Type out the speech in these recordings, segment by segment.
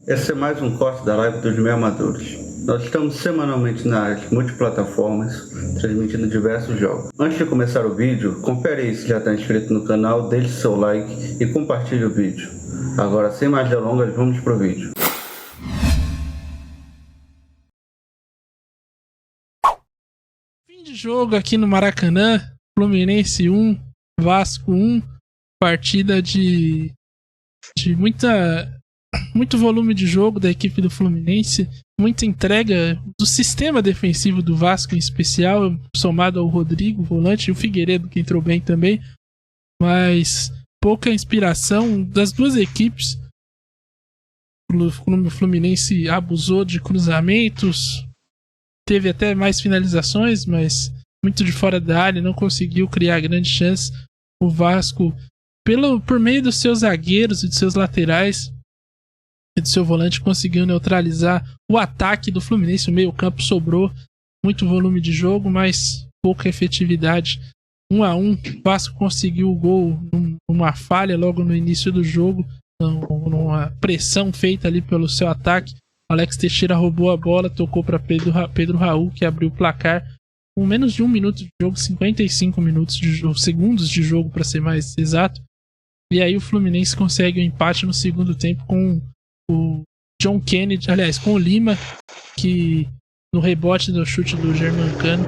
Esse é mais um corte da live dos meio amadores. Nós estamos semanalmente nas multiplataformas, transmitindo diversos jogos. Antes de começar o vídeo, confere aí se já está inscrito no canal, deixe seu like e compartilhe o vídeo. Agora, sem mais delongas, vamos pro vídeo. Fim de jogo aqui no Maracanã, Fluminense 1, Vasco 1, partida de muito volume de jogo da equipe do Fluminense, muita entrega do sistema defensivo do Vasco em especial, somado ao Rodrigo, volante, e o Figueiredo, que entrou bem também, mas pouca inspiração das duas equipes. O Fluminense abusou de cruzamentos, teve até mais finalizações, mas muito de fora da área, não conseguiu criar grande chance. O Vasco, por meio dos seus zagueiros e dos seus laterais e do seu volante, conseguiu neutralizar o ataque do Fluminense. O meio-campo sobrou, muito volume de jogo, mas pouca efetividade. 1-1, o Vasco conseguiu o gol numa falha logo no início do jogo, numa pressão feita ali pelo seu ataque. Alex Teixeira roubou a bola, tocou para Pedro Raul, que abriu o placar com menos de 1 minuto de jogo, 55 segundos de jogo para ser mais exato. E aí o Fluminense consegue o empate no segundo tempo com o John Kennedy, aliás, com o Lima, que no rebote do chute do Germancano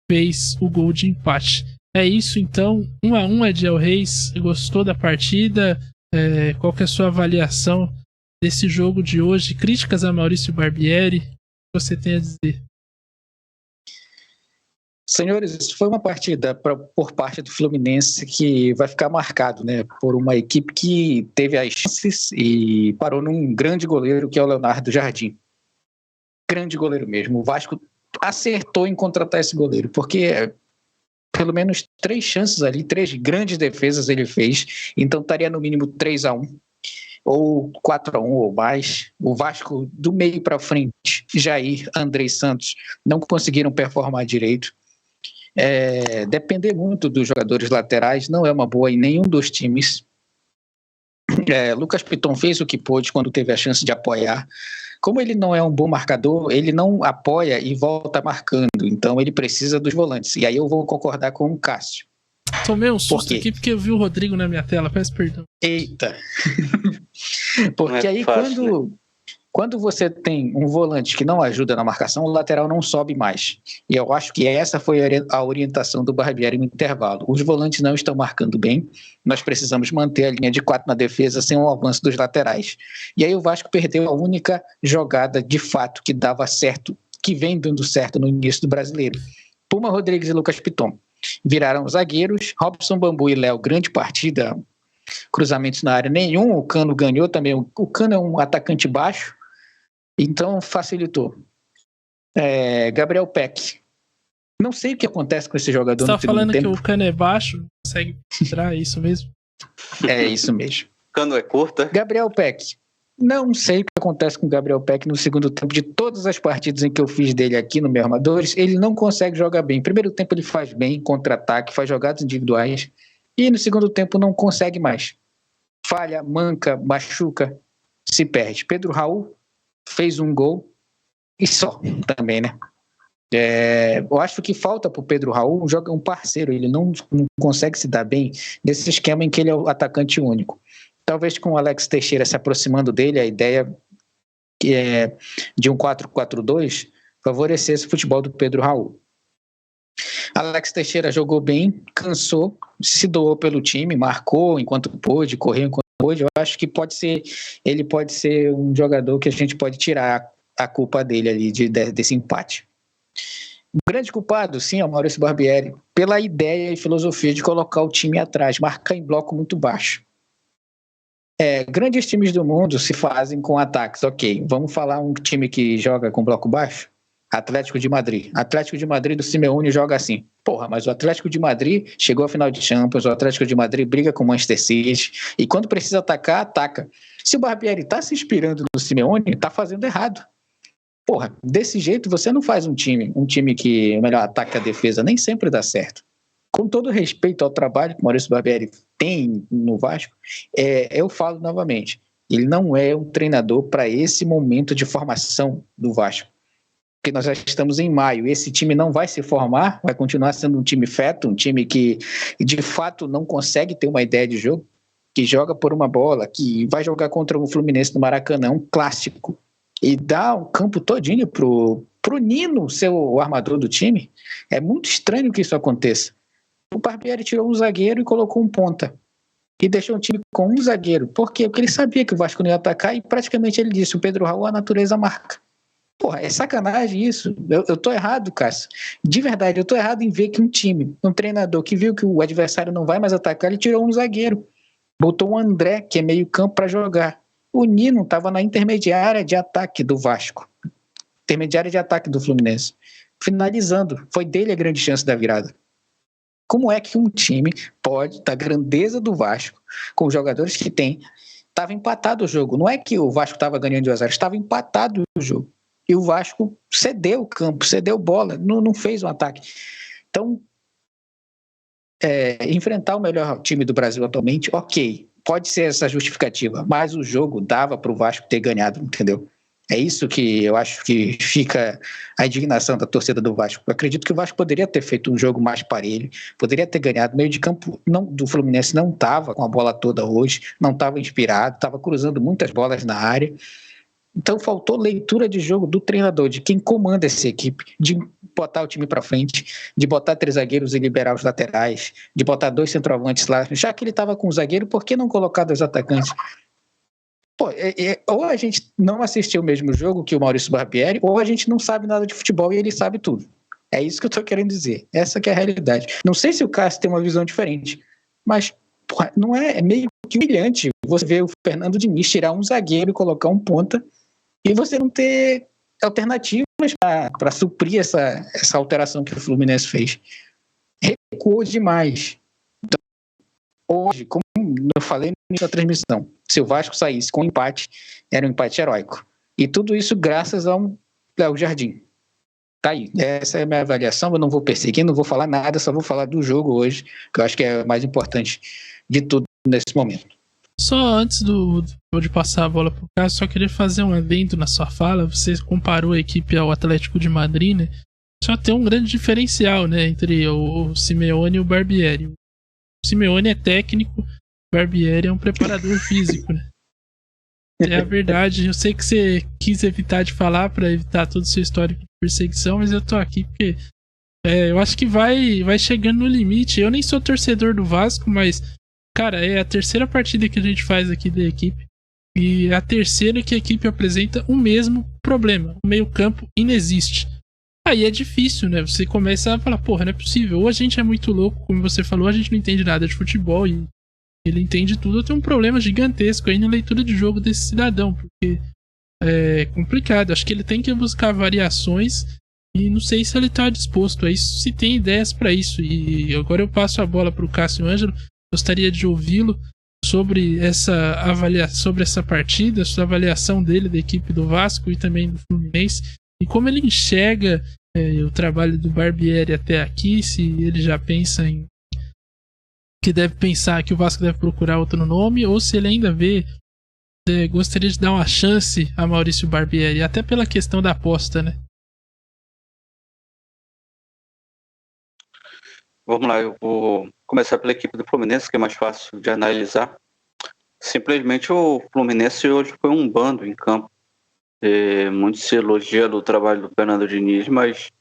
fez o gol de empate. É isso então, 1-1, Ediel Reis. Gostou da partida? Qual que é a sua avaliação desse jogo de hoje? Críticas a Maurício Barbieri? O que você tem a dizer? Senhores, isso foi uma partida por parte do Fluminense que vai ficar marcado, né, por uma equipe que teve as chances e parou num grande goleiro, que é o Leonardo Jardim. Grande goleiro mesmo. O Vasco acertou em contratar esse goleiro, porque pelo menos 3 chances ali, 3 grandes defesas ele fez, então estaria no mínimo 3-1 ou 4-1 ou mais. O Vasco do meio para frente, Jair, Andrei Santos, não conseguiram performar direito. Depender muito dos jogadores laterais não é uma boa em nenhum dos times. Lucas Piton fez o que pôde quando teve a chance de apoiar. Como ele não é um bom marcador, ele não apoia e volta marcando, então ele precisa dos volantes. E aí eu vou concordar com o Cássio. Tomei um susto aqui porque eu vi o Rodrigo na minha tela, peço perdão. Eita! Porque aí fácil, quando você tem um volante que não ajuda na marcação, o lateral não sobe mais. E eu acho que essa foi a orientação do Barbieri no intervalo. Os volantes não estão marcando bem, nós precisamos manter a linha de 4 na defesa sem o avanço dos laterais. E aí o Vasco perdeu a única jogada de fato que dava certo, que vem dando certo no início do Brasileiro. Puma Rodrigues e Lucas Piton viraram zagueiros, Robson Bambu e Léo, grande partida, cruzamentos na área nenhum, o Cano ganhou também. O Cano é um atacante baixo, então facilitou. Gabriel Peck. Não sei o que acontece com esse jogador no segundo tempo. Você tá falando que o Cano é baixo? Consegue tirar isso mesmo? É isso mesmo. Cano é curta? Gabriel Peck. Não sei o que acontece com o Gabriel Peck no segundo tempo. De todas as partidas em que eu fiz dele aqui no Meus Amadores, ele não consegue jogar bem. Primeiro tempo ele faz bem, contra-ataque, faz jogadas individuais. E no segundo tempo não consegue mais. Falha, manca, machuca, se perde. Pedro Raul fez um gol e só também, né? Eu acho que falta pro Pedro Raul um parceiro. Ele não consegue se dar bem nesse esquema em que ele é o atacante único. Talvez com o Alex Teixeira se aproximando dele, a ideia de um 4-4-2 favorecesse o futebol do Pedro Raul. Alex Teixeira jogou bem, cansou, se doou pelo time, marcou enquanto pôde, correu enquanto pôde. Eu acho que ele pode ser um jogador que a gente pode tirar a culpa dele ali desse empate. O grande culpado, sim, é o Maurício Barbieri, pela ideia e filosofia de colocar o time atrás, marcar em bloco muito baixo. Grandes times do mundo se fazem com ataques, ok. Vamos falar um time que joga com bloco baixo? Atlético de Madrid. Atlético de Madrid do Simeone joga assim. Porra, mas o Atlético de Madrid chegou à final de Champions, o Atlético de Madrid briga com o Manchester City, e quando precisa atacar, ataca. Se o Barbieri está se inspirando no Simeone, está fazendo errado. Porra, desse jeito você não faz um time que melhor ataca a defesa, nem sempre dá certo. Com todo respeito ao trabalho que o Maurício Barbieri tem no Vasco, eu falo novamente, Ele não é um treinador para esse momento de formação do Vasco. Porque nós já estamos em maio. Esse time não vai se formar, vai continuar sendo um time feto, um time que de fato não consegue ter uma ideia de jogo, que joga por uma bola, que vai jogar contra o Fluminense no Maracanã, um clássico, e dá o campo todinho pro Nino ser o armador do time. É muito estranho que isso aconteça. O Barbieri tirou um zagueiro e colocou um ponta. E deixou o time com um zagueiro. Por quê? Porque ele sabia que o Vasco não ia atacar e praticamente ele disse, o Pedro Raul, a natureza marca. Porra, é sacanagem isso. Eu tô errado, Cássio. De verdade, eu tô errado em ver que um time, um treinador que viu que o adversário não vai mais atacar, ele tirou um zagueiro. Botou o André, que é meio campo, para jogar. O Nino estava na intermediária de ataque do Vasco. Intermediária de ataque do Fluminense. Finalizando. Foi dele a grande chance da virada. Como é que um time pode, da grandeza do Vasco, com os jogadores que tem, estava empatado o jogo? Não é que o Vasco estava ganhando de 2-0, estava empatado o jogo. E o Vasco cedeu o campo, cedeu bola, não fez um ataque. Então, enfrentar o melhor time do Brasil atualmente, ok, pode ser essa justificativa, mas o jogo dava para o Vasco ter ganhado, entendeu? É isso que eu acho que fica a indignação da torcida do Vasco. Eu acredito que o Vasco poderia ter feito um jogo mais parelho, poderia ter ganhado. O meio de campo do Fluminense não estava com a bola toda hoje, não estava inspirado, estava cruzando muitas bolas na área. Então faltou leitura de jogo do treinador, de quem comanda essa equipe, de botar o time para frente, de botar 3 zagueiros e liberar os laterais, de botar 2 centroavantes lá. Já que ele estava com o zagueiro, por que não colocar 2 atacantes? Pô, ou a gente não assistiu o mesmo jogo que o Maurício Barbieri, ou a gente não sabe nada de futebol e ele sabe tudo. É isso que eu tô querendo dizer. Essa que é a realidade. Não sei se o Cássio tem uma visão diferente, mas porra, não é meio que humilhante você ver o Fernando Diniz tirar um zagueiro e colocar um ponta e você não ter alternativas para suprir essa alteração que o Fluminense fez. Recuou demais. Então, hoje, como eu falei na transmissão, se o Vasco saísse com um empate, era um empate heróico. E tudo isso graças ao Léo Jardim. Tá aí. Essa é a minha avaliação. Eu não vou perseguir, não vou falar nada, só vou falar do jogo hoje, que eu acho que é o mais importante de tudo nesse momento. Só antes de passar a bola pro Cássio, só queria fazer um adendo na sua fala. Você comparou a equipe ao Atlético de Madrid, né? Só tem um grande diferencial, né, entre o Simeone e o Barbieri. O Simeone é técnico, o Barbieri é um preparador físico, né? É a verdade. Eu sei que você quis evitar de falar para evitar todo o seu histórico de perseguição, mas eu tô aqui porque eu acho que vai chegando no limite. Eu nem sou torcedor do Vasco, mas cara, é a terceira partida que a gente faz aqui da equipe. E é a terceira que a equipe apresenta o mesmo problema. O meio-campo inexiste. Aí é difícil, né? Você começa a falar, porra, não é possível. Ou a gente é muito louco, como você falou, a gente não entende nada de futebol e ele entende tudo. Eu tenho um problema gigantesco aí na leitura de jogo desse cidadão, porque é complicado. Acho que ele tem que buscar variações e não sei se ele tá disposto a isso, se tem ideias para isso. E agora eu passo a bola pro Cássio Ângelo. Gostaria de ouvi-lo sobre sobre essa partida, sobre a avaliação dele da equipe do Vasco e também do Fluminense, e como ele enxerga o trabalho do Barbieri até aqui, se ele já pensa que deve pensar que o Vasco deve procurar outro nome, ou se ele ainda gostaria de dar uma chance a Maurício Barbieri, até pela questão da aposta, né? Vamos lá, eu vou começar pela equipe do Fluminense, que é mais fácil de analisar. Simplesmente o Fluminense hoje foi um bando em campo. Muito se elogia do trabalho do Fernando Diniz, mas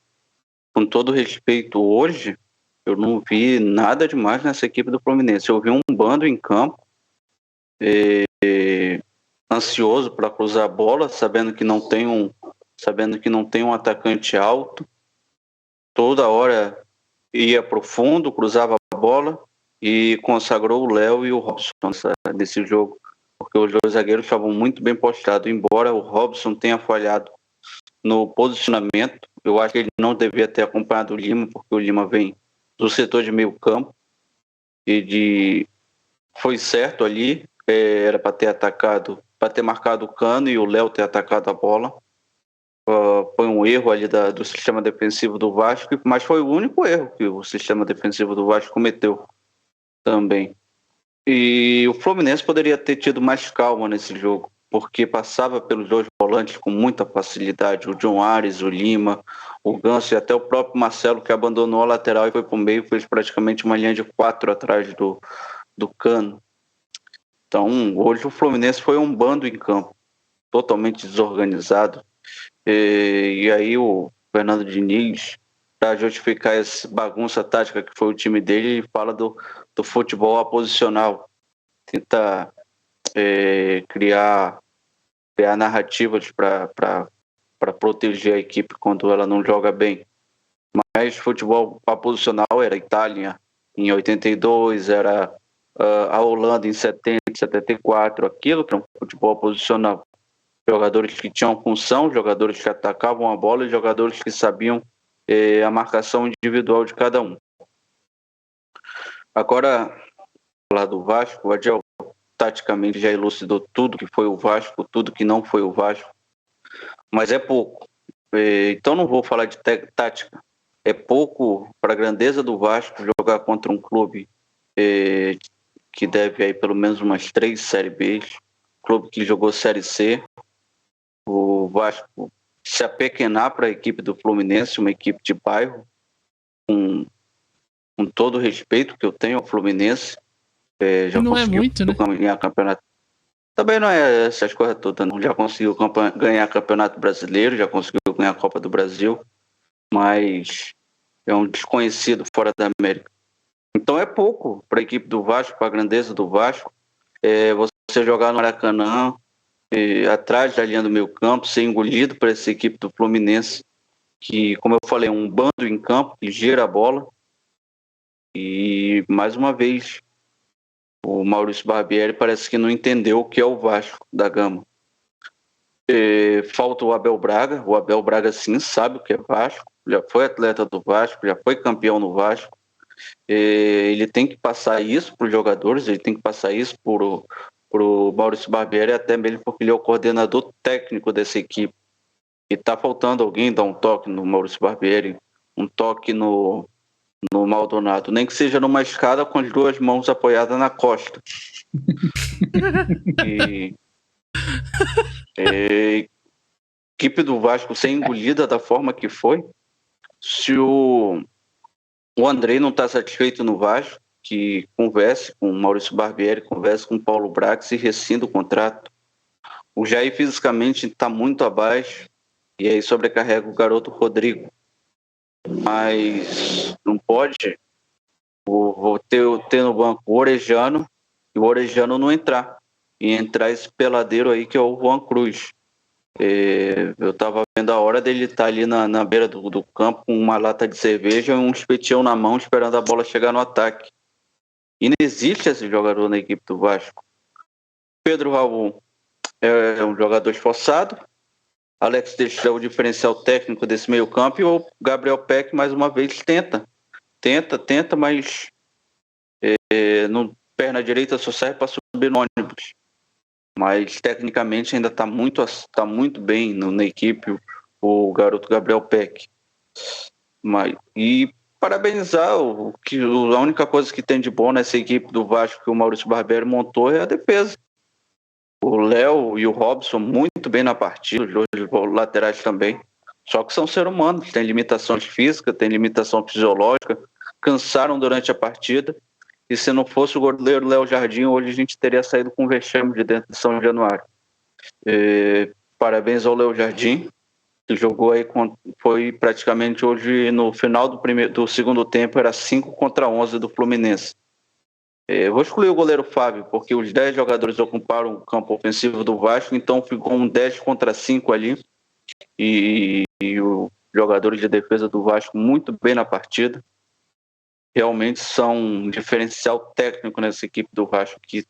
com todo respeito, hoje eu não vi nada demais nessa equipe do Fluminense. Eu vi um bando em campo, ansioso para cruzar a bola, sabendo que não tem um atacante alto. Toda hora ia pro fundo, cruzava a bola e consagrou o Léo e o Robson nesse jogo, porque os 2 zagueiros estavam muito bem postados, embora o Robson tenha falhado no posicionamento. Eu acho que ele não devia ter acompanhado o Lima, porque o Lima vem do setor de meio campo e foi certo ali, era para ter atacado, para ter marcado o Cano e o Léo ter atacado a bola. Foi um erro ali do sistema defensivo do Vasco, mas foi o único erro que o sistema defensivo do Vasco cometeu também. E o Fluminense poderia ter tido mais calma nesse jogo, porque passava pelos dois volantes com muita facilidade, o John Ares, o Lima, o Ganso e até o próprio Marcelo, que abandonou a lateral e foi para o meio, fez praticamente uma linha de 4 atrás do Cano. Então, hoje o Fluminense foi um bando em campo, totalmente desorganizado. E aí o Fernando Diniz, para justificar essa bagunça tática que foi o time dele, ele fala do futebol aposicional. Tenta criar narrativas para proteger a equipe quando ela não joga bem. Mas futebol aposicional era a Itália em 82, era a Holanda em 70, 74, aquilo que era um futebol posicional. Jogadores que tinham função, jogadores que atacavam a bola e jogadores que sabiam a marcação individual de cada um. Agora, falar do Vasco, o Adiel taticamente já elucidou tudo que foi o Vasco, tudo que não foi o Vasco, mas é pouco. Então não vou falar de tática. É pouco para a grandeza do Vasco jogar contra um clube que deve aí pelo menos umas 3 Série B, clube que jogou Série C. O Vasco se apequenar para a equipe do Fluminense, uma equipe de bairro, com todo o respeito que eu tenho ao Fluminense. Já não é muito, né? Ganhar campeonato. Também não é essas coisas todas, não. Já conseguiu ganhar campeonato brasileiro, já conseguiu ganhar a Copa do Brasil, mas é um desconhecido fora da América. Então é pouco para a equipe do Vasco, para a grandeza do Vasco. Você jogar no Maracanã, atrás da linha do meio campo, ser engolido por essa equipe do Fluminense, que, como eu falei, é um bando em campo, que gira a bola. E, mais uma vez, o Maurício Barbieri parece que não entendeu o que é o Vasco da Gama. Falta o Abel Braga. O Abel Braga, sim, sabe o que é Vasco. Já foi atleta do Vasco, já foi campeão no Vasco. Ele tem que passar isso para os jogadores, ele tem que passar isso para o Maurício Barbieri, até mesmo porque ele é o coordenador técnico dessa equipe. E está faltando alguém dar um toque no Maurício Barbieri, um toque no Maldonado, nem que seja numa escada com as 2 mãos apoiadas na costa. Equipe do Vasco ser engolida da forma que foi. Se o Andrei não está satisfeito no Vasco, que converse com o Maurício Barbieri, converse com o Paulo Brax e rescinda o contrato. O Jair fisicamente está muito abaixo e aí sobrecarrega o garoto Rodrigo. Mas não pode vou ter no banco o Orejano e o Orejano não entrar. E entrar esse peladeiro aí que é o Juan Cruz. Eu estava vendo a hora dele estar ali na beira do campo com uma lata de cerveja e um espetinho na mão esperando a bola chegar no ataque. E não existe esse jogador na equipe do Vasco. Pedro Raul é um jogador esforçado. Alex Teixeira é o diferencial técnico desse meio campo e o Gabriel Peck mais uma vez tenta, mas no perna direita só serve para subir no ônibus. Mas tecnicamente ainda está muito bem na equipe o garoto Gabriel Peck. E parabenizar a única coisa que tem de bom nessa equipe do Vasco que o Maurício Barbieri montou é a defesa. O Léo e o Robson muito bem na partida, os dois laterais também. Só que são seres humanos, têm limitações físicas, têm limitação fisiológica, cansaram durante a partida. E se não fosse o goleiro Léo Jardim, hoje a gente teria saído com vexame de dentro de São Januário. Parabéns ao Léo Jardim, que jogou aí, foi praticamente hoje no final do segundo tempo, era 5-11 do Fluminense. Vou excluir o goleiro Fábio, porque os 10 jogadores ocuparam o campo ofensivo do Vasco, então ficou um 10-5 ali. E os jogadores de defesa do Vasco muito bem na partida. Realmente são um diferencial técnico nessa equipe do Vasco. Que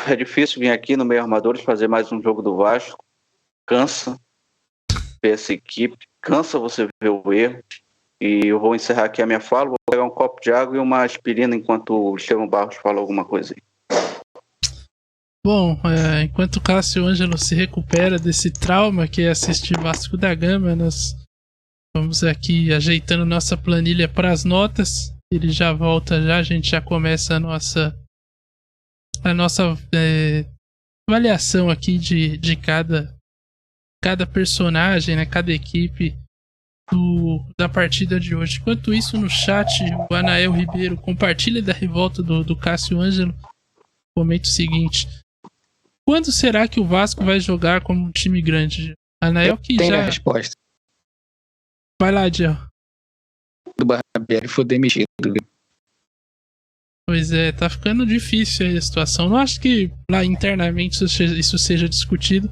é difícil vir aqui no Meio Armadores fazer mais um jogo do Vasco. Cansa ver essa equipe, cansa você ver o erro. E eu vou encerrar aqui a minha fala, vou pegar um copo de água e uma aspirina enquanto o Estevão Barros fala alguma coisa aí. Bom, enquanto o Cássio Ângelo se recupera desse trauma que é assistir Vasco da Gama, nós vamos aqui ajeitando nossa planilha para as notas. Ele já volta já, a gente já começa a nossa avaliação aqui de cada personagem, né, cada equipe da partida de hoje. Enquanto isso, no chat, o Anael Ribeiro compartilha da revolta do Cássio Ângelo. Comenta o seguinte: quando será que o Vasco vai jogar como um time grande? Anael que tem já... a resposta. Vai lá, Diel. Do Barbieri foi demitido. Pois é, tá ficando difícil aí a situação. Não acho que lá internamente isso seja discutido,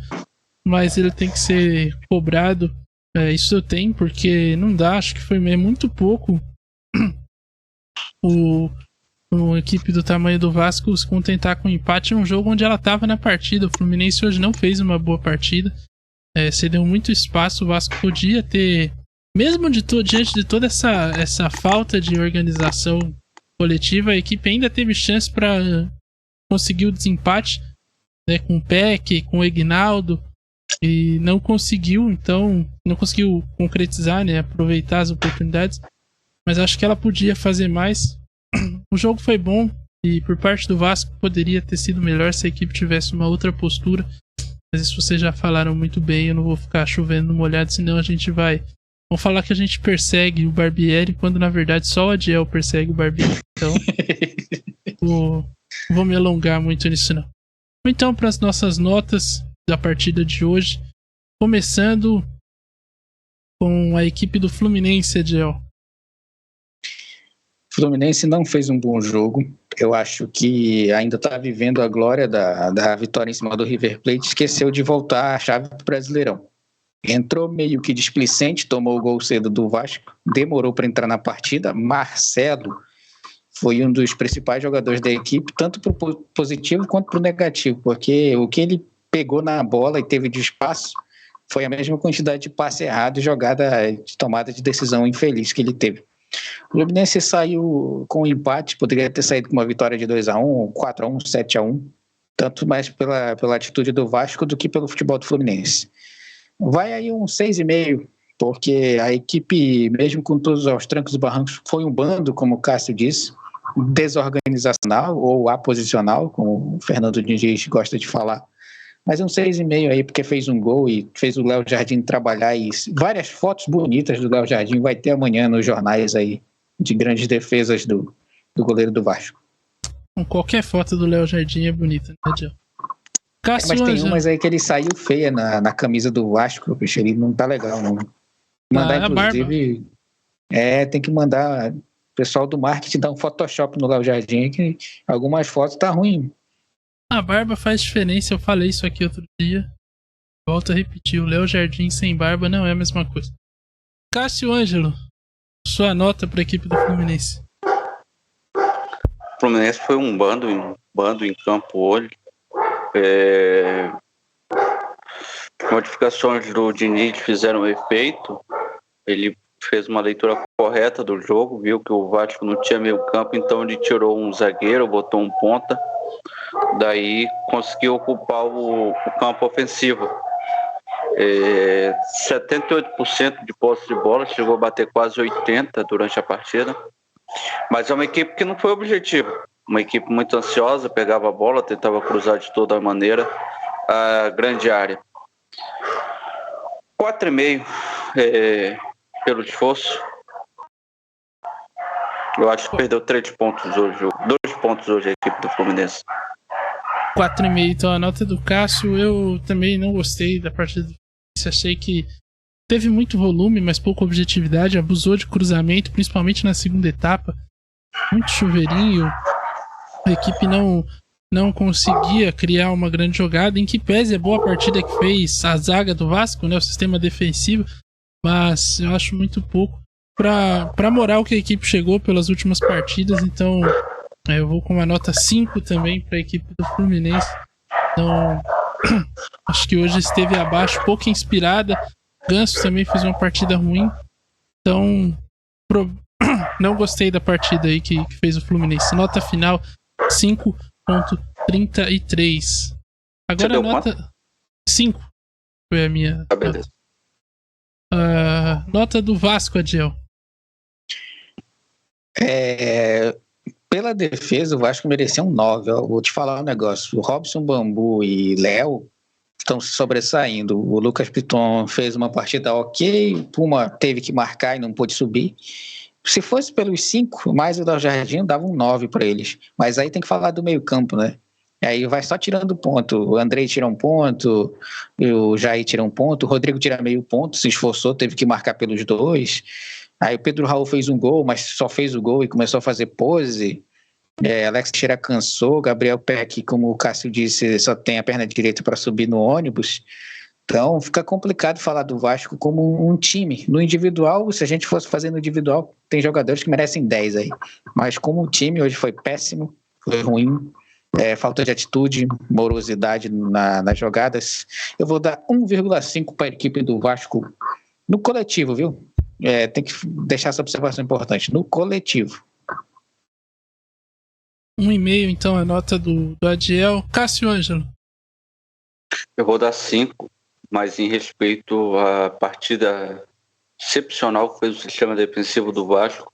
mas ele tem que ser cobrado. Isso eu tenho, porque não dá, acho que foi muito pouco uma equipe do tamanho do Vasco se contentar com um empate em um jogo onde ela estava na partida. O Fluminense hoje não fez uma boa partida, cedeu muito espaço. O Vasco podia ter, mesmo diante de toda essa falta de organização coletiva, a equipe ainda teve chance para conseguir o desempate, né, com o Peck, com o Egnaldo, e não conseguiu, então não conseguiu concretizar, né, aproveitar as oportunidades, mas acho que ela podia fazer mais. O jogo foi bom e por parte do Vasco poderia ter sido melhor se a equipe tivesse uma outra postura, mas isso vocês já falaram muito bem, eu não vou ficar chovendo no molhado, senão a gente vai... Vamos falar que a gente persegue o Barbieri, quando na verdade só o Adiel persegue o Barbieri. Então, vou me alongar muito nisso não. Então, para as nossas notas da partida de hoje, começando com a equipe do Fluminense, Adiel. O Fluminense não fez um bom jogo. Eu acho que ainda está vivendo a glória da vitória em cima do River Plate. Esqueceu de voltar a chave para o Brasileirão. Entrou meio que displicente, tomou o gol cedo do Vasco, demorou para entrar na partida. Marcelo foi um dos principais jogadores da equipe, tanto para o positivo quanto para o negativo, porque o que ele pegou na bola e teve de espaço foi a mesma quantidade de passe errado e jogada de tomada de decisão infeliz que ele teve. O Fluminense saiu com um empate, poderia ter saído com uma vitória de 2-1, 4-1, 7-1, tanto mais pela atitude do Vasco do que pelo futebol do Fluminense. Vai aí um 6,5, porque a equipe, mesmo com todos os trancos e barrancos, foi um bando, como o Cássio disse, desorganizacional ou aposicional, como o Fernando Diniz gosta de falar. Mas um 6,5 aí, porque fez um gol e fez o Léo Jardim trabalhar, e várias fotos bonitas do Léo Jardim vai ter amanhã nos jornais aí, de grandes defesas do goleiro do Vasco. Qualquer foto do Léo Jardim é bonita, né, Diel? Mas tem umas aí que ele saiu feia na camisa do Vasco, bicho, ele não tá legal, não. Mandar, inclusive, tem que mandar o pessoal do marketing dar um Photoshop no Léo Jardim, que algumas fotos tá ruim. A barba faz diferença, eu falei isso aqui outro dia. Volto a repetir, o Léo Jardim sem barba não é a mesma coisa. Cássio Ângelo, sua nota para a equipe do Fluminense. O Fluminense foi um bando em campo hoje. Modificações do Diniz fizeram efeito. Ele fez uma leitura correta do jogo, viu que o Vasco não tinha meio campo, então ele tirou um zagueiro, botou um ponta, daí conseguiu ocupar o campo ofensivo. 78% de posse de bola, chegou a bater quase 80% durante a partida, mas é uma equipe que não foi objetiva, uma equipe muito ansiosa, pegava a bola, tentava cruzar de toda maneira a grande área. 4,5 pelo esforço. Eu acho que perdeu 3 pontos hoje, 2 pontos hoje a equipe do Fluminense. 4,5, então a nota do Cássio. Eu também não gostei da partida do Fluminense, achei que teve muito volume, mas pouca objetividade, abusou de cruzamento, principalmente na segunda etapa, muito chuveirinho, a equipe não conseguia criar uma grande jogada, em que pese a boa partida que fez a zaga do Vasco, né, o sistema defensivo, mas eu acho muito pouco pra moral que a equipe chegou pelas últimas partidas. Então eu vou com uma nota 5 também para a equipe do Fluminense. Então acho que hoje esteve abaixo, pouco inspirada. Ganso também fez uma partida ruim, então não gostei da partida aí que fez o Fluminense. Nota final 5,33. Agora a nota 5 foi a minha nota. Nota do Vasco, Adiel. Pela defesa, o Vasco merecia um 9. Eu vou te falar um negócio. O Robson Bambu e Léo estão se sobressaindo. O Lucas Piton fez uma partida ok, o Puma teve que marcar e não pôde subir. Se fosse pelos 5, mais o Dal Jardim, dava um 9 para eles. Mas aí tem que falar do meio-campo, né? Aí vai só tirando ponto. O Andrei tira um ponto, o Jair tira um ponto, o Rodrigo tira meio ponto, se esforçou, teve que marcar pelos 2. Aí o Pedro Raul fez um gol, mas só fez o gol e começou a fazer pose. Alex Teixeira cansou, Gabriel Peck, como o Cássio disse, só tem a perna direita para subir no ônibus. Então fica complicado falar do Vasco como um time. No individual, se a gente fosse fazer no individual, tem jogadores que merecem 10 aí. Mas como o time hoje foi péssimo, foi ruim, falta de atitude, morosidade nas jogadas, eu vou dar 1,5 para a equipe do Vasco no coletivo, viu? Tem que deixar essa observação importante, no coletivo. 1,5, então, a nota do Adiel. Cássio Ângelo. Eu vou dar 5, mas em respeito à partida excepcional que fez o sistema defensivo do Vasco,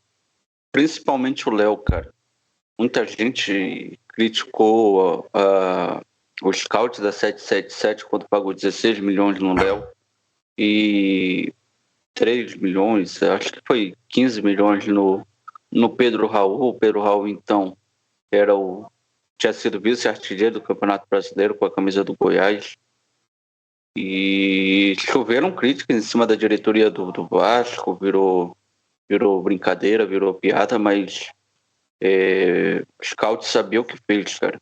principalmente o Léo, cara. Muita gente criticou o scout da 777 quando pagou 16 milhões no Léo e 3 milhões, acho que foi 15 milhões no Pedro Raul. O Pedro Raul, então, tinha sido vice-artilheiro do Campeonato Brasileiro com a camisa do Goiás. E choveram críticas em cima da diretoria do Vasco, virou brincadeira, virou piada, mas o scout sabia o que fez, cara.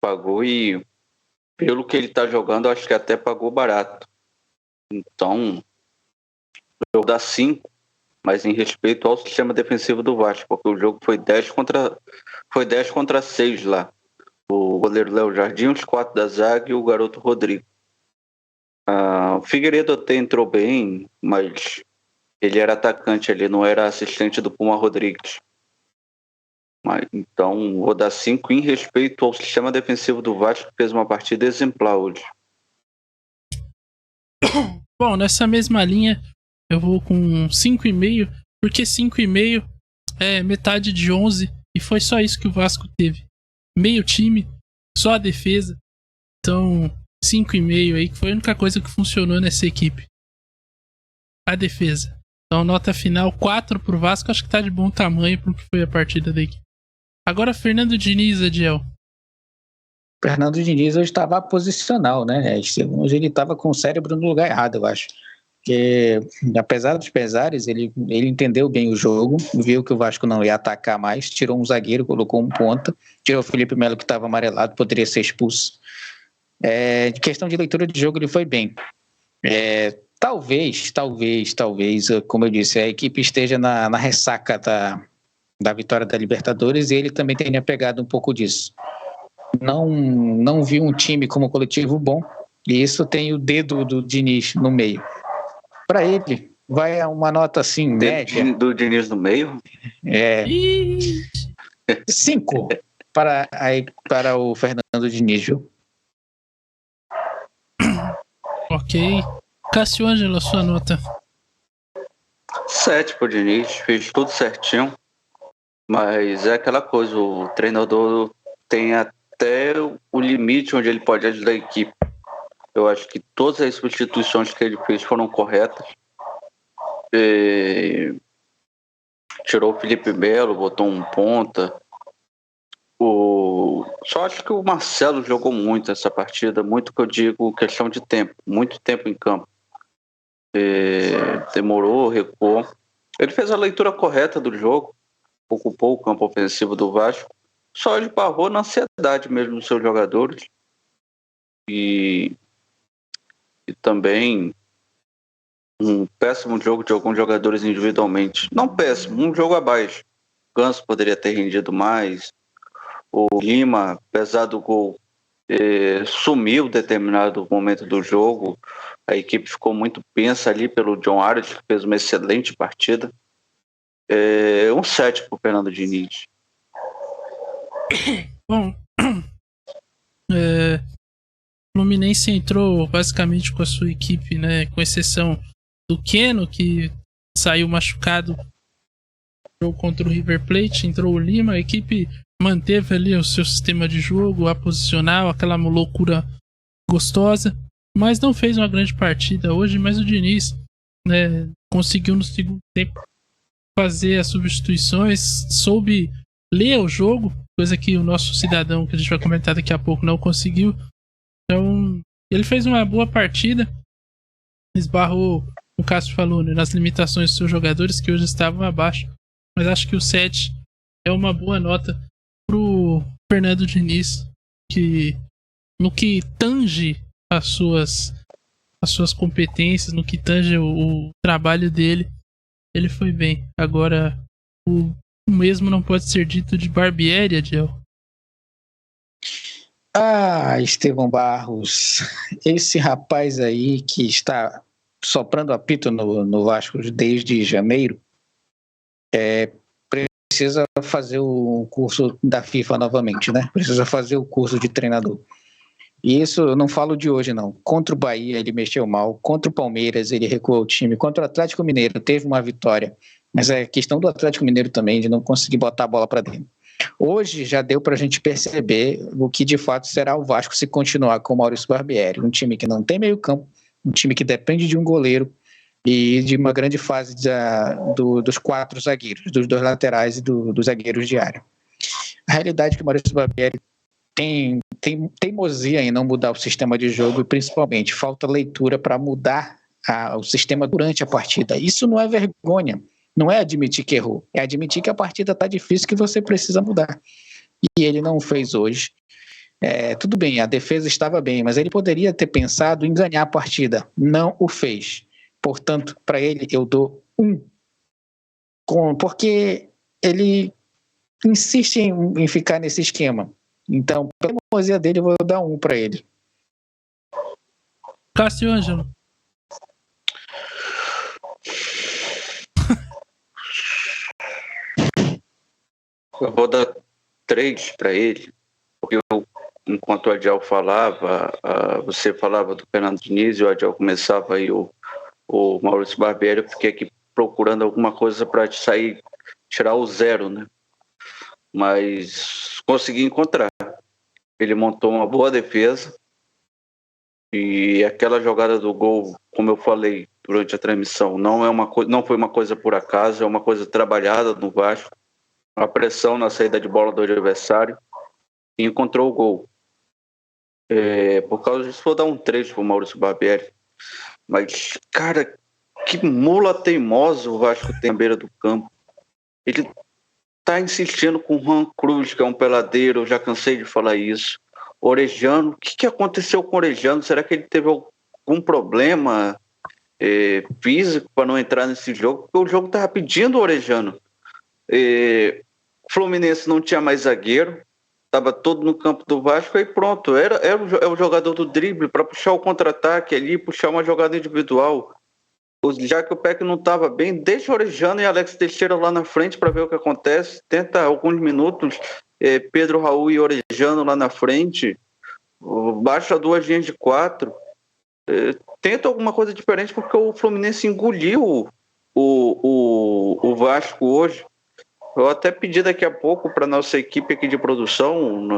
Pagou e, pelo que ele tá jogando, acho que até pagou barato. Então, eu vou dar 5, mas em respeito ao sistema defensivo do Vasco, porque o jogo foi 10 contra 6 lá. O goleiro Léo Jardim, os 4 da zaga e o garoto Rodrigo. O Figueiredo até entrou bem, mas ele era atacante, ele não era assistente do Puma Rodrigues. Então, vou dar 5 em respeito ao sistema defensivo do Vasco, que fez uma partida exemplar hoje. Bom, nessa mesma linha, eu vou com 5,5, porque 5,5 é metade de 11, e foi só isso que o Vasco teve. Meio time, só a defesa. Então, 5,5 aí, que foi a única coisa que funcionou nessa equipe. A defesa. Então, nota final 4 pro Vasco, acho que tá de bom tamanho pro que foi a partida da equipe. Agora, Fernando Diniz, Adiel. Fernando Diniz hoje estava posicional, né? Hoje ele estava com o cérebro no lugar errado, eu acho. Porque, apesar dos pesares, ele entendeu bem o jogo, viu que o Vasco não ia atacar mais, tirou um zagueiro, colocou um ponta, tirou o Felipe Melo, que estava amarelado, poderia ser expulso. De questão de leitura de jogo, ele foi bem. Talvez, como eu disse, a equipe esteja na ressaca da vitória da Libertadores e ele também tenha pegado um pouco disso. Não viu um time como coletivo bom, e isso tem o dedo do Diniz no meio. Para ele, vai a uma nota assim, média. Do Diniz no meio? 5 para o Fernando Diniz, viu? Ok. Cássio Ângelo, sua nota? 7 pro Diniz, fez tudo certinho. Mas é aquela coisa, o treinador tem até o limite onde ele pode ajudar a equipe. Eu acho que todas as substituições que ele fez foram corretas. Tirou o Felipe Melo, botou um ponta. Só acho que o Marcelo jogou muito essa partida, muito que eu digo questão de tempo, muito tempo em campo. Demorou, recuou. Ele fez a leitura correta do jogo, ocupou o campo ofensivo do Vasco, só ele barrou na ansiedade mesmo dos seus jogadores. E também um péssimo jogo de alguns jogadores individualmente. Não péssimo, um jogo abaixo. O Ganso poderia ter rendido mais. O Lima, apesar do gol, sumiu em determinado momento do jogo. A equipe ficou muito pensa ali pelo John Arias, que fez uma excelente partida. Um 7 para o Fernando Diniz. Bom, Fluminense entrou basicamente com a sua equipe, né, com exceção do Keno, que saiu machucado jogo contra o River Plate, entrou o Lima, a equipe manteve ali o seu sistema de jogo, a posicional, aquela loucura gostosa, mas não fez uma grande partida hoje. Mas o Diniz, né, conseguiu no segundo tempo fazer as substituições, soube ler o jogo, coisa que o nosso cidadão, que a gente vai comentar daqui a pouco, não conseguiu. Então, ele fez uma boa partida, esbarrou, o Cássio falou, né, nas limitações dos seus jogadores, que hoje estavam abaixo, mas acho que o 7 é uma boa nota pro Fernando Diniz, que no que tange as suas competências, no que tange o trabalho dele, ele foi bem. Agora, o mesmo não pode ser dito de Barbieri, Adiel. Estevão Barros, esse rapaz aí que está soprando apito no Vasco desde janeiro, precisa fazer o curso da FIFA novamente, né? Precisa fazer o curso de treinador. E isso eu não falo de hoje, não. Contra o Bahia ele mexeu mal, contra o Palmeiras ele recuou o time, contra o Atlético Mineiro teve uma vitória, mas é questão do Atlético Mineiro também, de não conseguir botar a bola para dentro. Hoje já deu para a gente perceber o que de fato será o Vasco se continuar com o Maurício Barbieri, um time que não tem meio campo, um time que depende de um goleiro e de uma grande fase dos 4 zagueiros, dos 2 laterais e dos zagueiros de área. A realidade é que o Maurício Barbieri tem teimosia em não mudar o sistema de jogo e principalmente falta leitura para mudar o sistema durante a partida. Isso não é vergonha, não é admitir que errou, é admitir que a partida está difícil, que você precisa mudar. E ele não fez hoje. Tudo bem, a defesa estava bem, mas ele poderia ter pensado em ganhar a partida, não o fez. Portanto, para ele eu dou 1, porque ele insiste em ficar nesse esquema. Então, pela teimosia dele, eu vou dar 1 para ele. Cássio Ângelo. Eu vou dar 3 para ele, porque enquanto o Adiel falava, você falava do Fernando Diniz e o Adiel começava aí o Maurício Barbieri, eu fiquei aqui procurando alguma coisa para tirar o 0, né? Mas consegui encontrar. Ele montou uma boa defesa e aquela jogada do gol, como eu falei durante a transmissão, não foi uma coisa por acaso, é uma coisa trabalhada no Vasco, a pressão na saída de bola do adversário, e encontrou o gol. Por causa disso, vou dar um 3 pro Maurício Barbieri. Mas, cara, que mula teimosa o Vasco tem à beira do campo. Ele tá insistindo com o Juan Cruz, que é um peladeiro, eu já cansei de falar isso. Orejano, o que aconteceu com o Orejano? Será que ele teve algum problema físico para não entrar nesse jogo? Porque o jogo tava pedindo o Orejano. O Fluminense não tinha mais zagueiro, estava todo no campo do Vasco, aí pronto, era o jogador do drible para puxar o contra-ataque ali, puxar uma jogada individual. Já que o Peck não estava bem, deixa o Orejano e Alex Teixeira lá na frente para ver o que acontece, tenta alguns minutos, Pedro Raul e Orejano lá na frente, baixa 2 linhas de 4, tenta alguma coisa diferente, porque o Fluminense engoliu o Vasco hoje. Eu até pedi daqui a pouco para nossa equipe aqui de produção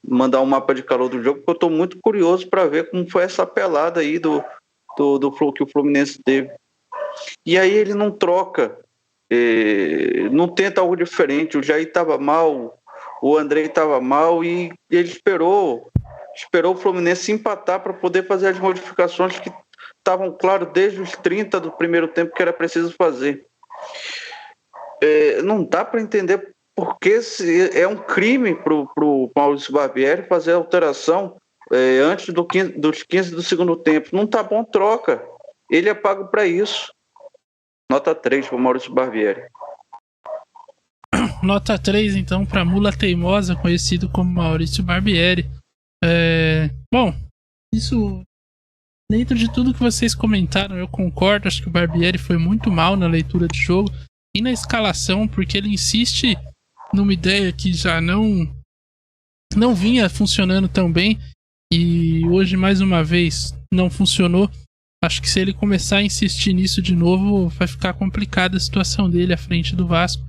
mandar um mapa de calor do jogo, porque eu estou muito curioso para ver como foi essa pelada aí do que o Fluminense teve. E aí ele não troca, não tenta algo diferente. O Jair estava mal, o Andrei estava mal e ele esperou o Fluminense empatar para poder fazer as modificações que estavam claro desde os 30 do primeiro tempo que era preciso fazer. Não dá para entender porque é um crime para o Maurício Barbieri fazer a alteração antes dos 15 do segundo tempo. Não tá bom, troca. Ele é pago para isso. Nota 3 para o Maurício Barbieri. Nota 3 então para Mula Teimosa, conhecido como Maurício Barbieri. Bom, isso, dentro de tudo que vocês comentaram, eu concordo. Acho que o Barbieri foi muito mal na leitura de jogo e na escalação, porque ele insiste numa ideia que já não vinha funcionando tão bem e hoje mais uma vez não funcionou. Acho que se ele começar a insistir nisso de novo, vai ficar complicada a situação dele à frente do Vasco.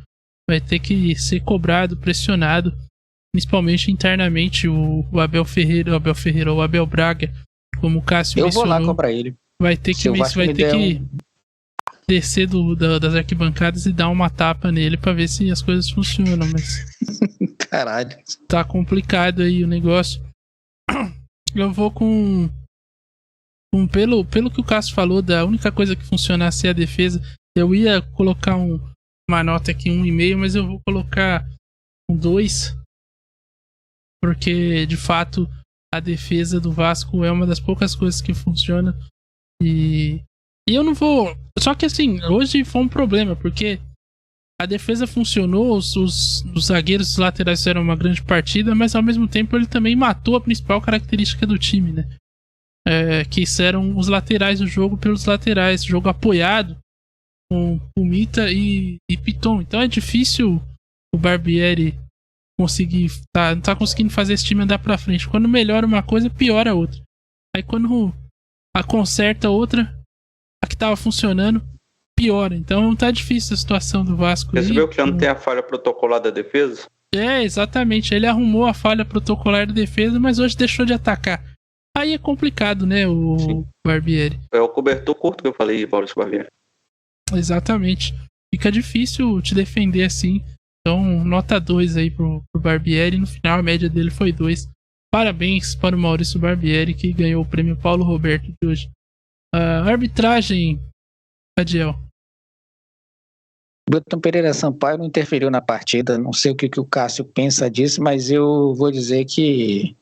vai ter que ser cobrado, pressionado, principalmente internamente. O Abel Braga, como o Cássio Eu mencionou, vou lá cobrar ele. vai ter que descer das arquibancadas e dar uma tapa nele pra ver se as coisas funcionam, mas Caralho. tá complicado aí o negócio. Eu vou pelo que o Cássio falou, da única coisa que funcionasse é a defesa. Eu ia colocar uma nota aqui, 1,5, mas eu vou colocar um 2, porque de fato a defesa do Vasco é uma das poucas coisas que funciona. E eu não vou. Só que assim, hoje foi um problema, porque a defesa funcionou, os zagueiros e os laterais fizeram uma grande partida, mas ao mesmo tempo ele também matou a principal característica do time, né? Que eram os laterais do jogo pelos laterais, jogo apoiado com Mita e Piton. Então é difícil o Barbieri conseguir. Não tá conseguindo fazer esse time andar pra frente. Quando melhora uma coisa, piora a outra. Aí quando conserta outra, a que tava funcionando, piora. Então tá difícil a situação do Vasco. Percebeu que já não tem a falha protocolar da defesa? Exatamente. Ele arrumou a falha protocolar da defesa, mas hoje deixou de atacar. Aí é complicado, né, o Barbieri. É o cobertor curto que eu falei, Maurício Barbieri. Exatamente. Fica difícil te defender assim. Então, nota 2 aí pro Barbieri. No final, a média dele foi 2. Parabéns para o Maurício Barbieri, que ganhou o prêmio Paulo Roberto de hoje. Arbitragem, Adiel. Wilton Pereira Sampaio não interferiu na partida. Não sei o que o Cássio pensa disso, mas eu vou dizer que,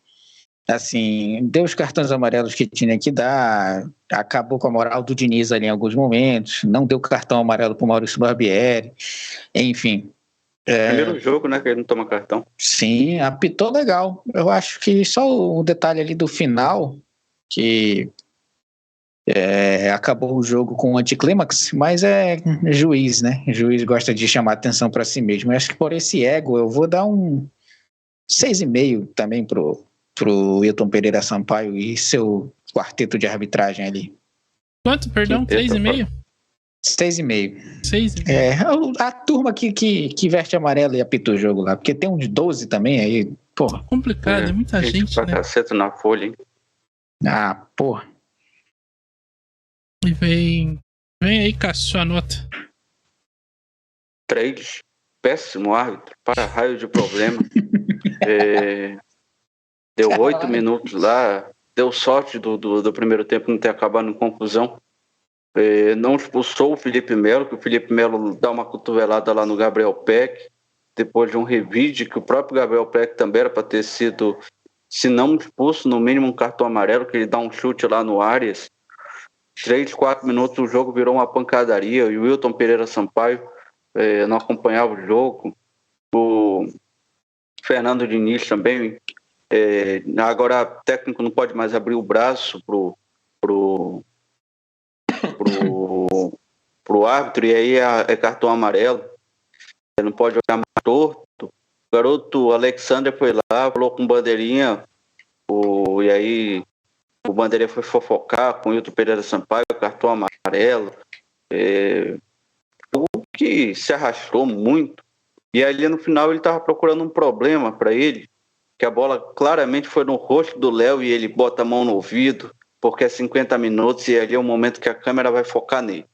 assim, deu os cartões amarelos que tinha que dar, acabou com a moral do Diniz ali em alguns momentos, não deu cartão amarelo pro Maurício Barbieri, enfim. Primeiro jogo, né, que ele não toma cartão. Sim, apitou legal. Eu acho que só o detalhe ali do final, que acabou o jogo com um anticlímax, mas é juiz, né? O juiz gosta de chamar atenção para si mesmo. Eu acho que por esse ego eu vou dar um 6,5 também pro Wilton Pereira Sampaio e seu quarteto de arbitragem ali. Quanto, perdão? 3,5? 6,5. 6,5. A turma que veste amarelo e apita o jogo lá, porque tem uns 12 também aí, porra. Complicado, é muita gente, pra né? caceta na folha, hein? Ah, porra. E vem aí, Cássio, sua nota. 3. Péssimo árbitro, para raio de problema. Deu 8 minutos lá, deu sorte do primeiro tempo não ter acabado em confusão. Não expulsou o Felipe Melo, que o Felipe Melo dá uma cotovelada lá no Gabriel Peck, depois de um revide, que o próprio Gabriel Peck também era para ter sido, se não expulso, no mínimo um cartão amarelo, que ele dá um chute lá no Arias. 3, 4 minutos o jogo virou uma pancadaria, e o Wilton Pereira Sampaio não acompanhava o jogo. O Fernando Diniz também, agora o técnico não pode mais abrir o braço pro árbitro, e aí é cartão amarelo. Ele não pode jogar mais torto. O garoto Alexander foi lá, falou com o Bandeirinha, e aí o Bandeirinha foi fofocar com o Wilton Pereira Sampaio, cartão amarelo. O que se arrastou muito. E ali no final ele estava procurando um problema para ele, que a bola claramente foi no rosto do Léo e ele bota a mão no ouvido, porque é 50 minutos e ali é o momento que a câmera vai focar nele.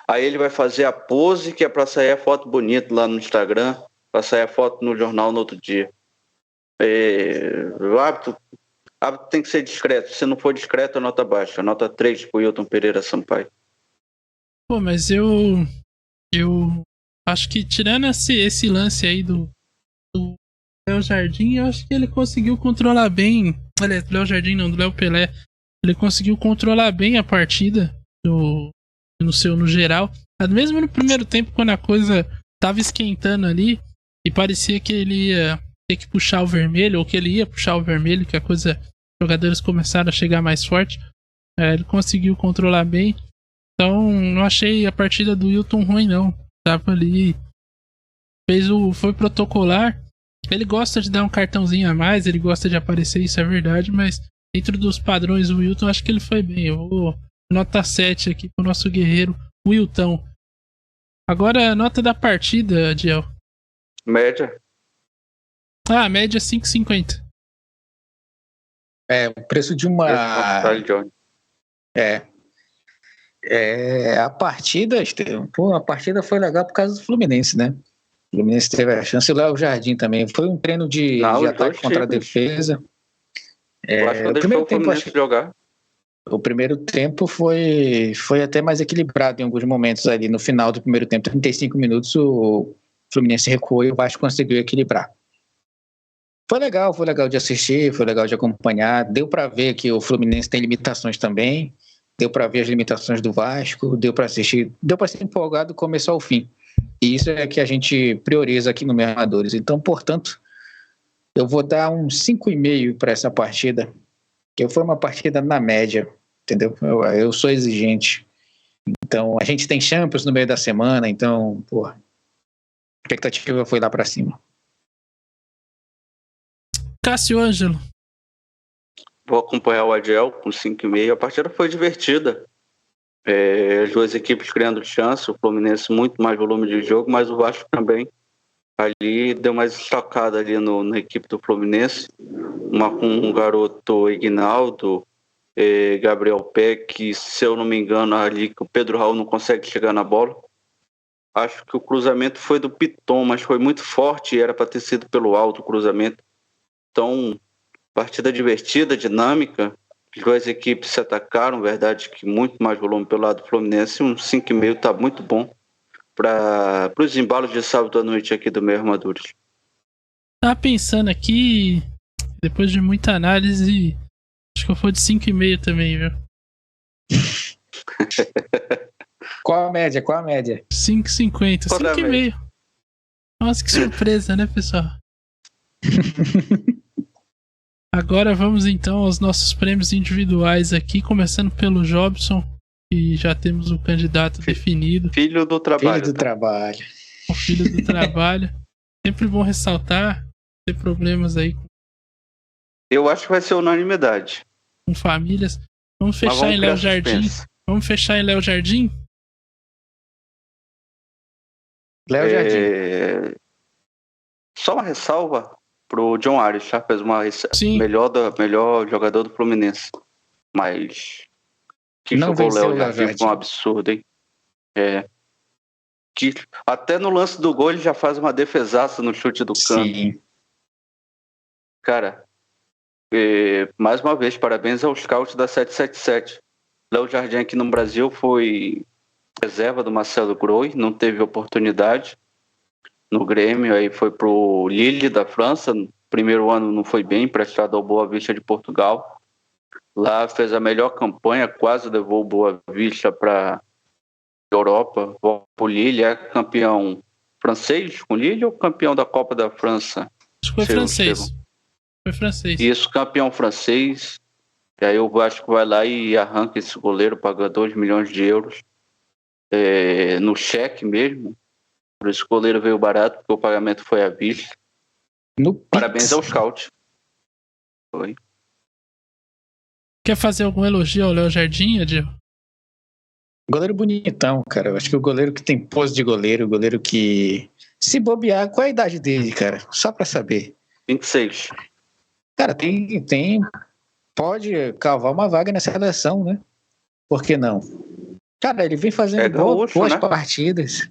Aí ele vai fazer a pose, que é para sair a foto bonita lá no Instagram, para sair a foto no jornal no outro dia. O árbitro tem que ser discreto. Se não for discreto, a nota baixa. Nota 3 pro Wilton Pereira Sampaio. Pô, mas eu acho que tirando esse lance aí do Léo Jardim, eu acho que ele conseguiu controlar bem. Olha, do Léo Jardim não, do Léo Pelé. Ele conseguiu controlar bem a partida no geral. Mesmo no primeiro tempo, quando a coisa tava esquentando ali e parecia que ele ia ter que puxar o vermelho, ou que ele ia puxar o vermelho, que os jogadores começaram a chegar mais forte. Ele conseguiu controlar bem. Então, não achei a partida do Wilton ruim, não. Tava ali, foi protocolar. Ele gosta de dar um cartãozinho a mais, ele gosta de aparecer, isso é verdade, mas dentro dos padrões do Wilton, acho que ele foi bem. Eu vou nota 7 aqui pro nosso guerreiro Wilton. Agora, a nota da partida, Adiel. Média. Ah, média 5,50. O preço de uma. A partida, a partida foi legal por causa do Fluminense, né? O Fluminense teve a chance, o Léo Jardim também. Foi um treino de ataque contra a defesa. Eu acho que deixou o Fluminense jogar. O primeiro tempo foi até mais equilibrado em alguns momentos ali. No final do primeiro tempo, 35 minutos, o Fluminense recuou e o Vasco conseguiu equilibrar. Foi legal de assistir, foi legal de acompanhar. Deu para ver que o Fluminense tem limitações também. Deu para ver as limitações do Vasco, deu para assistir, deu para ser empolgado do começo ao fim. E isso é que a gente prioriza aqui no Mermadores. Então, portanto, eu vou dar um 5,5 para essa partida, que foi uma partida na média, entendeu? Eu sou exigente. Então, a gente tem Champions no meio da semana, então, a expectativa foi lá para cima. Cássio Ângelo. Vou acompanhar o Adiel com 5,5. A partida foi divertida. As duas equipes criando chance, o Fluminense muito mais volume de jogo, mas o Vasco também ali deu mais estacada ali na equipe do Fluminense. Com um garoto Ignaldo, Gabriel Peck, se eu não me engano, ali que o Pedro Raul não consegue chegar na bola. Acho que o cruzamento foi do Piton, mas foi muito forte e era para ter sido pelo alto o cruzamento. Então, partida divertida, dinâmica. As duas equipes se atacaram, verdade que muito mais volume pelo lado do Fluminense. Um 5,5 está muito bom para os embalos de sábado à noite aqui do Meio Armadores. Tava pensando aqui, depois de muita análise, acho que eu vou de 5,5 também, viu? Qual a média? 5,50. 5,5. Nossa, que surpresa, né, pessoal? Agora vamos então aos nossos prêmios individuais aqui, começando pelo Jobson, e já temos o candidato definido. Filho do trabalho. O filho do trabalho. Sempre bom ressaltar, ter problemas aí. Eu acho que vai ser unanimidade. Com famílias. Vamos fechar em Léo Jardim. Léo Jardim. Só uma ressalva pro John Arias, tá? Fez uma melhor jogador do Fluminense. Mas que não jogou o Léo Jardim foi um absurdo, hein? Que até no lance do gol ele já faz uma defesaça no chute do canto. Sim. Cara, mais uma vez, parabéns ao scout da 777. Léo Jardim aqui no Brasil foi reserva do Marcelo Groi, não teve oportunidade no Grêmio, aí foi pro Lille da França. No primeiro ano não foi bem, emprestado ao Boa Vista de Portugal. Lá fez a melhor campanha, quase levou o Boa Vista para Europa. O Lille é campeão francês com Lille ou campeão da Copa da França? Acho que foi francês. Foi francês. Isso, campeão francês. E aí o Vasco vai lá e arranca esse goleiro, paga 2 milhões de euros no cheque mesmo. Por isso o goleiro veio barato, porque o pagamento foi à vista. Parabéns ao scout. Foi. Quer fazer algum elogio ao Léo Jardim, Adil? Goleiro bonitão, cara. Eu acho que o goleiro que tem pose de goleiro, o goleiro que... Se bobear, qual é a idade dele, cara? Só pra saber. 26. Cara, tem... Pode cavar uma vaga nessa seleção, né? Por que não? Cara, ele vem fazendo boas partidas.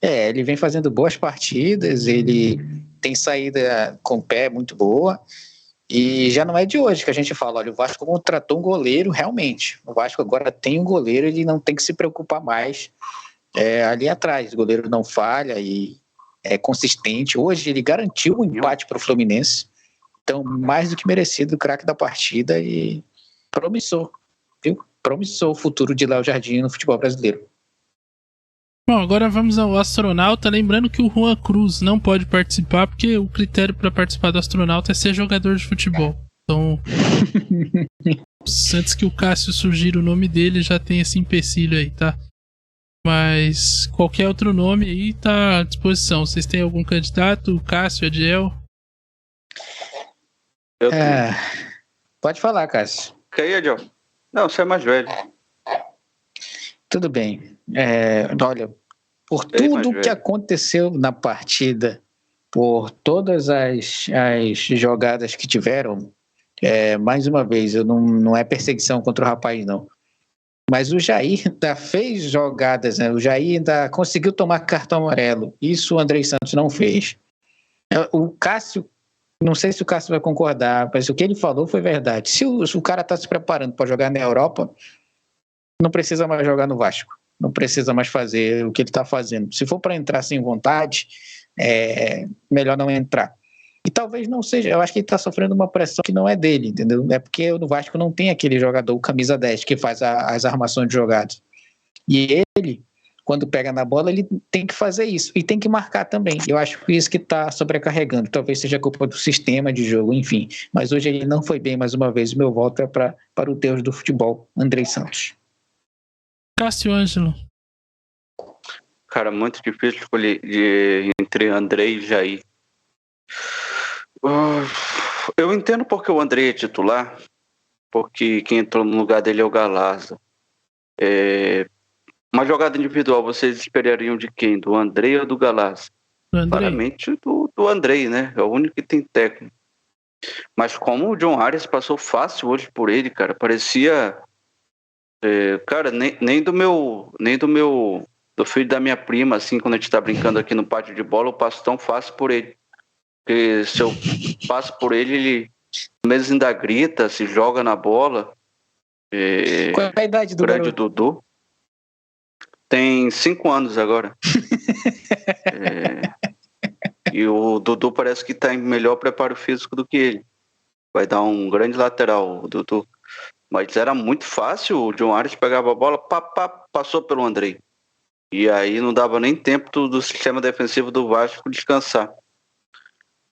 Ele vem fazendo boas partidas, ele tem saída com o pé muito boa, e já não é de hoje que a gente fala, olha, o Vasco contratou um goleiro realmente. O Vasco agora tem um goleiro, ele não tem que se preocupar mais ali atrás. O goleiro não falha e é consistente. Hoje ele garantiu um empate para o Fluminense, então mais do que merecido o craque da partida e promissor, viu? Promissor o futuro de Léo Jardim no futebol brasileiro. Bom, agora vamos ao astronauta. Lembrando que o Juan Cruz não pode participar, porque o critério para participar do astronauta é ser jogador de futebol. Então, antes que o Cássio sugira o nome dele, já tem esse empecilho aí, tá? Mas qualquer outro nome aí tá à disposição. Vocês têm algum candidato? Cássio, Adiel? Pode falar, Cássio. Quer ir, Adiel? Não, você é mais velho. Tudo bem. Olha, por tudo que aconteceu na partida, por todas as jogadas que tiveram. Mais uma vez, não é perseguição contra o rapaz, não. Mas o Jair ainda fez jogadas, né? O Jair ainda conseguiu tomar cartão amarelo. Isso o Andrei Santos não fez. O Cássio, não sei se o Cássio vai concordar, mas o que ele falou foi verdade. Se o cara está se preparando para jogar na Europa, não precisa mais jogar no Vasco. Não precisa mais fazer o que ele está fazendo. Se for para entrar sem vontade, melhor não entrar. E talvez não seja, eu acho que ele está sofrendo uma pressão que não é dele, entendeu? É porque no Vasco não tem aquele jogador, o camisa 10, que faz as armações de jogadas. E ele, quando pega na bola, ele tem que fazer isso. E tem que marcar também. Eu acho que isso que está sobrecarregando. Talvez seja culpa do sistema de jogo, enfim. Mas hoje ele não foi bem, mais uma vez. O meu voto é para o Deus do futebol, Andrei Santos. Cássio Ângelo. Cara, muito difícil escolher entre Andrei e Jair. Eu entendo porque o Andrei é titular, porque quem entrou no lugar dele é o Galazza. Uma jogada individual, vocês esperariam de quem? Do Andrei ou do Galazza? Claramente do Andrei, né? É o único que tem técnico. Mas como o John Arias passou fácil hoje por ele, cara, parecia... cara, nem do filho da minha prima, assim, quando a gente tá brincando aqui no pátio de bola, eu passo tão fácil por ele. Porque se eu passo por ele mesmo ainda grita, se joga na bola. Qual é a idade do grande Dudu? Tem 5 anos agora. E o Dudu parece que está em melhor preparo físico do que ele. Vai dar um grande lateral, o Dudu. Mas era muito fácil, o John Arias pegava a bola, passou pelo Andrei. E aí não dava nem tempo do sistema defensivo do Vasco descansar.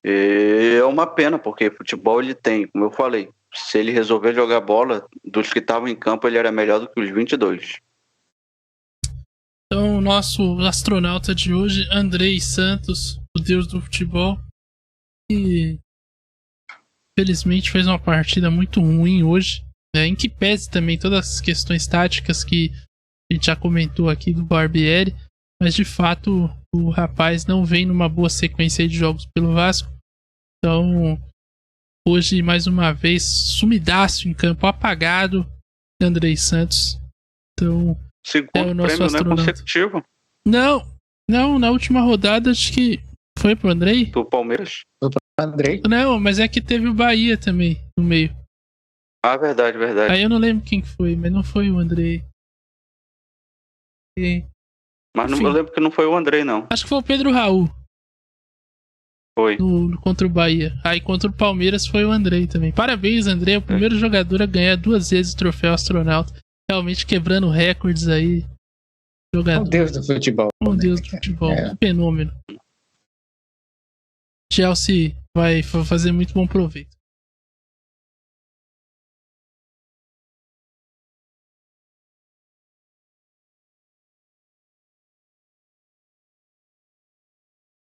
É uma pena, porque futebol ele tem, como eu falei, se ele resolver jogar bola, dos que estavam em campo, ele era melhor do que os 22. Então, o nosso astronauta de hoje, Andrei Santos, o deus do futebol, que felizmente fez uma partida muito ruim hoje, em que pese também todas as questões táticas que a gente já comentou aqui do Barbieri, mas de fato o rapaz não vem numa boa sequência de jogos pelo Vasco. Então, hoje, mais uma vez, sumidaço em campo, apagado, Andrei Santos. Então, segundo o nosso prêmio, astronauta. Não é consecutivo? Não, na última rodada acho que foi pro Andrei. Do Palmeiras? Foi pro Andrei. Não, mas é que teve o Bahia também no meio. Ah, verdade. Aí eu não lembro quem que foi, mas não foi o Andrei. Mas não, eu lembro que não foi o Andrei, não. Acho que foi o Pedro Raul. Foi. Contra o Bahia. Aí contra o Palmeiras foi o Andrei também. Parabéns, Andrei. É o primeiro jogador a ganhar 2 vezes o troféu astronauta. Realmente quebrando recordes aí. Jogador. Um deus do futebol. Um deus do futebol. Um fenômeno. Chelsea vai fazer muito bom proveito.